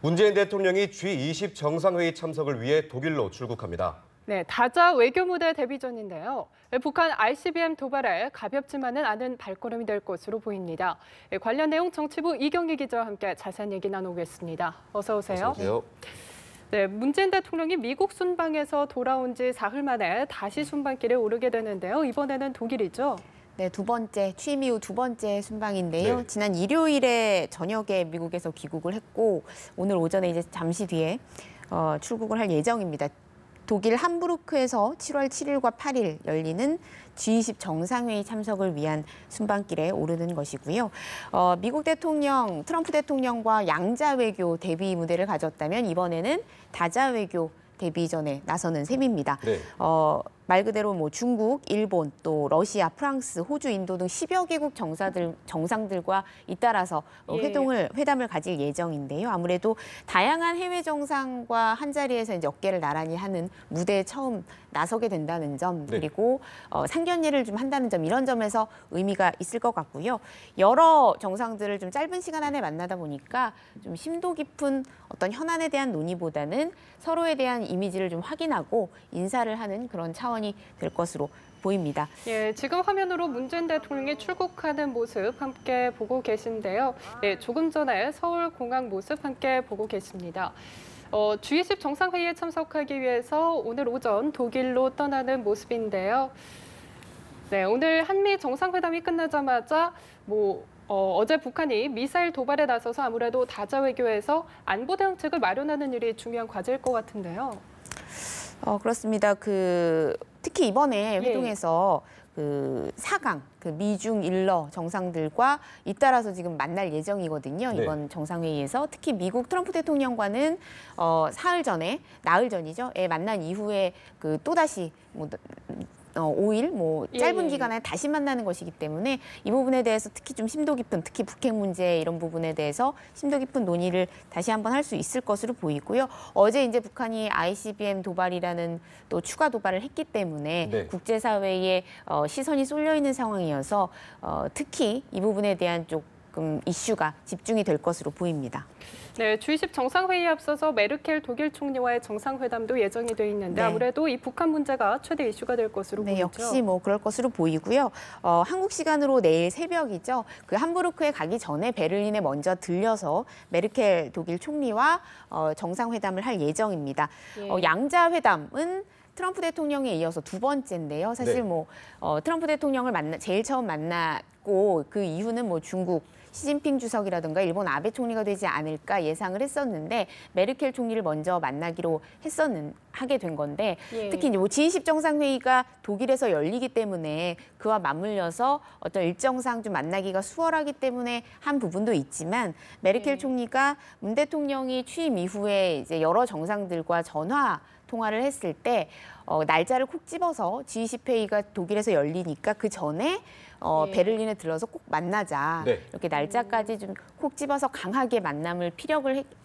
문재인 대통령이 G20 정상회의 참석을 위해 독일로 출국합니다. 네, 다자 외교무대 데뷔전인데요. 북한 ICBM 도발에 가볍지만은 않은 발걸음이 될 것으로 보입니다. 관련 내용 정치부 이경희 기자와 함께 자세한 얘기 나누겠습니다. 어서 오세요. 어서 오세요. 네, 문재인 대통령이 미국 순방에서 돌아온 지 사흘 만에 다시 순방길에 오르게 되는데요. 이번에는 독일이죠. 네, 취임 이후 두 번째 순방인데요. 네. 지난 일요일에 저녁에 미국에서 귀국을 했고 오늘 오전에 이제 잠시 뒤에 출국을 할 예정입니다. 독일 함부르크에서 7월 7일과 8일 열리는 G20 정상회의 참석을 위한 순방길에 오르는 것이고요. 미국 대통령, 트럼프 대통령과 양자 외교 대비 무대를 가졌다면 이번에는 다자 외교 데뷔전에 나서는 셈입니다. 네. 말 그대로 뭐 중국, 일본, 또 러시아, 프랑스, 호주, 인도 등 10여 개국 정상들과 잇따라서 회담을 가질 예정인데요. 아무래도 다양한 해외 정상과 한 자리에서 이제 어깨를 나란히 하는 무대에 처음 나서게 된다는 점, 네. 그리고 상견례를 좀 한다는 점, 이런 점에서 의미가 있을 것 같고요. 여러 정상들을 좀 짧은 시간 안에 만나다 보니까 좀 심도 깊은 어떤 현안에 대한 논의보다는 서로에 대한 이미지를 좀 확인하고 인사를 하는 그런 차원이 될 것으로 보입니다. 예, 지금 화면으로 문재인 대통령이 출국하는 모습 함께 보고 계신데요. 네, 조금 전에 서울공항 모습 함께 보고 계십니다. G20 정상회의에 참석하기 위해서 오늘 오전 독일로 떠나는 모습인데요. 네, 오늘 한미 정상회담이 끝나자마자 어제 북한이 미사일 도발에 나서서 아무래도 다자 외교에서 안보 대응책을 마련하는 일이 중요한 과제일 것 같은데요. 그렇습니다. 특히 이번에 회동에서 그 4강, 미중 일러 정상들과 잇따라서 지금 만날 예정이거든요. 네. 이번 정상회의에서 특히 미국 트럼프 대통령과는 나흘 전이죠. 만난 이후에 또다시 5일 짧은 기간에 다시 만나는 것이기 때문에 이 부분에 대해서 특히 좀 심도 깊은, 특히 북핵 문제 이런 부분에 대해서 심도 깊은 논의를 다시 한번 할 수 있을 것으로 보이고요. 어제 이제 북한이 ICBM 도발이라는 또 추가 도발을 했기 때문에 네. 국제사회의 시선이 쏠려 있는 상황이어서 특히 이 부분에 대한 조금 이슈가 집중이 될 것으로 보입니다. 네, G20 정상회의에 앞서서 메르켈 독일 총리와의 정상회담도 예정이 돼 있는데 아무래도 이 북한 문제가 최대 이슈가 될 것으로 보이죠. 역시 그럴 것으로 보이고요. 한국 시간으로 내일 새벽이죠. 함부르크에 가기 전에 베를린에 먼저 들려서 메르켈 독일 총리와 정상회담을 할 예정입니다. 양자 회담은 트럼프 대통령에 이어서 두 번째인데요. 사실 트럼프 대통령을 제일 처음 만났고 그 이후는 중국 시진핑 주석이라든가 일본 아베 총리가 되지 않을까 예상을 했었는데 메르켈 총리를 먼저 만나기로 하게 된 건데 특히 이제 G20 정상회의가 독일에서 열리기 때문에 그와 맞물려서 어떤 일정상 좀 만나기가 수월하기 때문에 한 부분도 있지만 메르켈 총리가 문 대통령이 취임 이후에 이제 여러 정상들과 전화 통화를 했을 때 날짜를 콕 집어서 G20 회의가 독일에서 열리니까 그 전에 베를린에 들러서 꼭 만나자. 네. 이렇게 날짜까지 좀 콕 집어서 강하게 만남을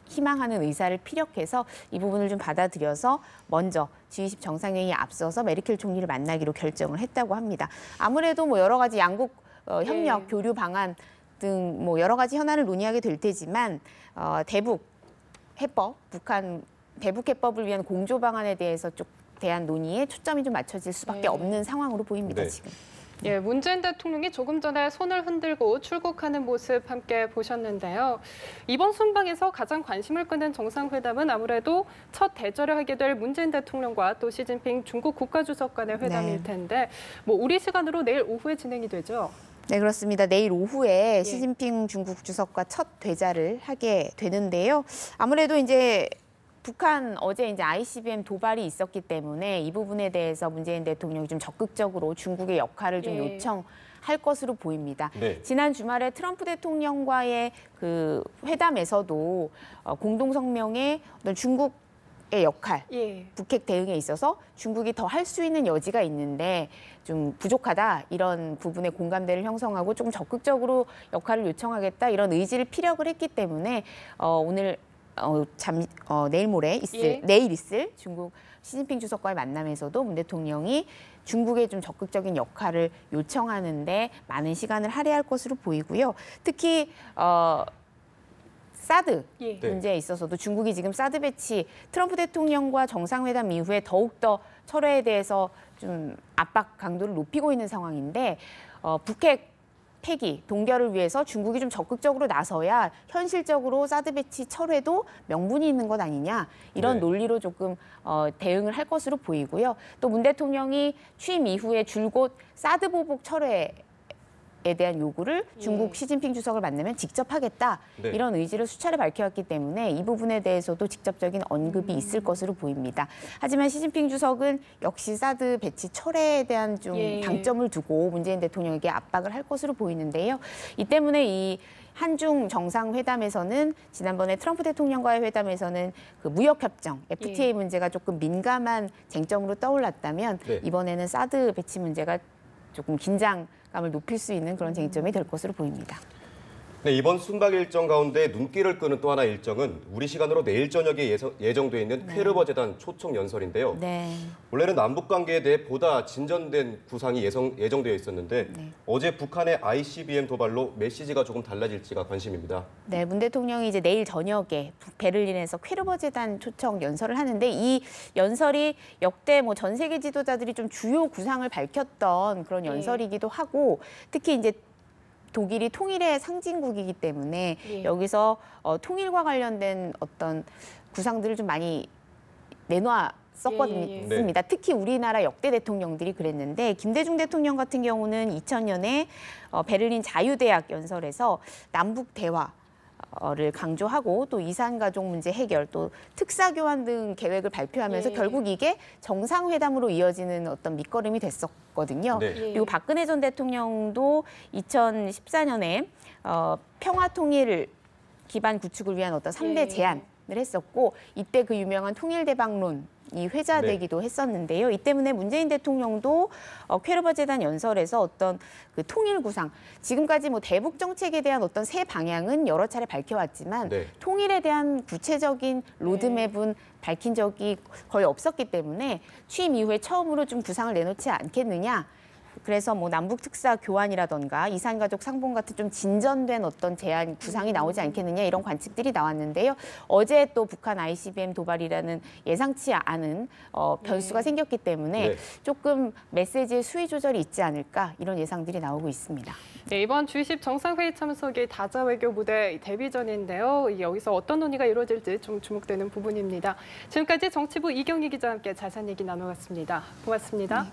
희망하는 의사를 피력해서 이 부분을 좀 받아들여서 먼저 G20 정상회의에 앞서서 메르켈 총리를 만나기로 결정을 했다고 합니다. 아무래도 여러 가지 양국 협력, 교류 방안 등 여러 가지 현안을 논의하게 될 테지만 대북 해법, 대북 해법을 위한 공조 방안에 대해서 대한 논의에 초점이 좀 맞춰질 수밖에 없는 상황으로 보입니다. 지금. 예, 문재인 대통령이 조금 전에 손을 흔들고 출국하는 모습 함께 보셨는데요. 이번 순방에서 가장 관심을 끄는 정상회담은 아무래도 첫 대절을 하게 될 문재인 대통령과 또 시진핑 중국 국가주석 간의 회담일 텐데 우리 시간으로 내일 오후에 진행이 되죠. 네, 그렇습니다. 내일 오후에 시진핑 중국 주석과 첫 대자를 하게 되는데요. 아무래도 이제 북한 어제 이제 ICBM 도발이 있었기 때문에 이 부분에 대해서 문재인 대통령이 좀 적극적으로 중국의 역할을 좀 요청할 것으로 보입니다. 네. 지난 주말에 트럼프 대통령과의 회담에서도 공동 성명에 어떤 중국의 역할, 북핵 대응에 있어서 중국이 더 할 수 있는 여지가 있는데 좀 부족하다, 이런 부분에 공감대를 형성하고 조금 적극적으로 역할을 요청하겠다, 이런 의지를 피력을 했기 때문에 내일 있을 중국 시진핑 주석과의 만남에서도 문 대통령이 중국에 좀 적극적인 역할을 요청하는데 많은 시간을 할애할 것으로 보이고요. 특히 사드 예. 네. 문제에 있어서도 중국이 지금 사드 배치 트럼프 대통령과 정상회담 이후에 더욱더 철회에 대해서 좀 압박 강도를 높이고 있는 상황인데 북핵 폐기, 동결을 위해서 중국이 좀 적극적으로 나서야 현실적으로 사드 배치 철회도 명분이 있는 것 아니냐 이런 네. 논리로 조금 대응을 할 것으로 보이고요. 또 문 대통령이 취임 이후에 줄곧 사드 보복 철회에 대한 요구를 중국 시진핑 주석을 만나면 직접 하겠다 네. 이런 의지를 수차례 밝혀왔기 때문에 이 부분에 대해서도 직접적인 언급이 있을 것으로 보입니다. 하지만 시진핑 주석은 역시 사드 배치 철회에 대한 좀 예. 방점을 두고 문재인 대통령에게 압박을 할 것으로 보이는데요. 이 때문에 이 한중 정상회담에서는 지난번에 트럼프 대통령과의 회담에서는 그 무역협정, FTA 문제가 조금 민감한 쟁점으로 떠올랐다면 네. 이번에는 사드 배치 문제가 조금 긴장감을 높일 수 있는 그런 쟁점이 될 것으로 보입니다. 네, 이번 순방 일정 가운데 눈길을 끄는 또 하나 일정은 우리 시간으로 내일 저녁에 예정돼 있는 퀘르버 재단 초청 연설인데요. 네. 원래는 남북 관계에 대해 보다 진전된 구상이 예정되어 있었는데 어제 북한의 ICBM 도발로 메시지가 조금 달라질지가 관심입니다. 네, 문 대통령이 이제 내일 저녁에 베를린에서 퀘르버 재단 초청 연설을 하는데 이 연설이 역대 뭐 전 세계 지도자들이 좀 주요 구상을 밝혔던 그런 연설이기도 하고 특히 이제 독일이 통일의 상징국이기 때문에 여기서 통일과 관련된 어떤 구상들을 좀 많이 내놓았었거든요. 특히 우리나라 역대 대통령들이 그랬는데 김대중 대통령 같은 경우는 2000년에 베를린 자유대학 연설에서 남북 대화를 강조하고 또 이산가족 문제 해결, 또 특사교환 등 계획을 발표하면서 결국 이게 정상회담으로 이어지는 어떤 밑거름이 됐었거든요. 네. 그리고 박근혜 전 대통령도 2014년에 평화통일 기반 구축을 위한 어떤 3대 제안을 했었고 이때 그 유명한 통일대박론이 회자되기도 했었는데요. 이 때문에 문재인 대통령도 퀘르버 재단 연설에서 어떤 그 통일 구상, 지금까지 뭐 대북 정책에 대한 어떤 새 방향은 여러 차례 밝혀왔지만 통일에 대한 구체적인 로드맵은 밝힌 적이 거의 없었기 때문에 취임 이후에 처음으로 좀 구상을 내놓지 않겠느냐. 그래서 뭐 남북 특사 교환이라던가 이산가족 상봉 같은 좀 진전된 어떤 제안 구상이 나오지 않겠느냐 이런 관측들이 나왔는데요. 어제 또 북한 ICBM 도발이라는 예상치 않은 변수가 생겼기 때문에 조금 메시지의 수위 조절이 있지 않을까 이런 예상들이 나오고 있습니다. 네, 이번 G20 정상회의 참석이 다자 외교 무대 데뷔전인데요. 여기서 어떤 논의가 이루어질지 좀 주목되는 부분입니다. 지금까지 정치부 이경희 기자와 함께 자세한 얘기 나눠봤습니다. 고맙습니다.